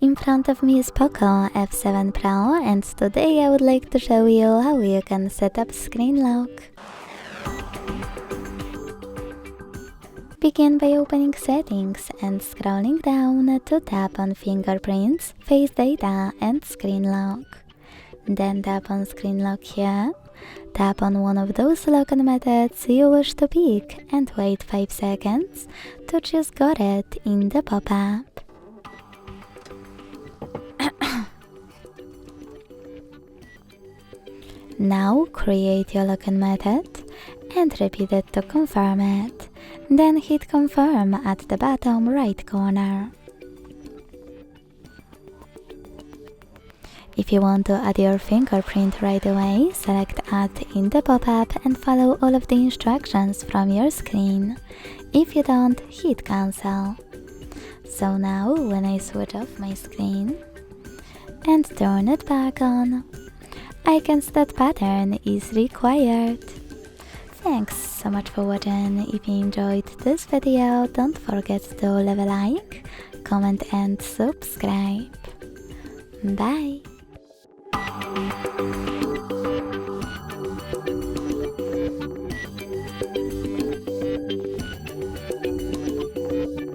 In front of me is POCO F7 Pro, and today I would like to show you how you can set up screen lock. Begin by opening Settings and scrolling down to tap on Fingerprints, Face Data and Screen Lock. Then tap on Screen Lock here. Tap on one of those login methods you wish to pick and wait 5 seconds to choose Got It in the pop-up. Now create your login method and repeat it to confirm it. Then hit confirm at the bottom right corner. If you want to add your fingerprint right away, select Add in the pop-up and follow all of the instructions from your screen. If you don't, hit Cancel. So now, when I switch off my screen and turn it back on, icons that pattern is required. Thanks so much for watching. If you enjoyed this video, don't forget to leave a like, comment and subscribe. Bye!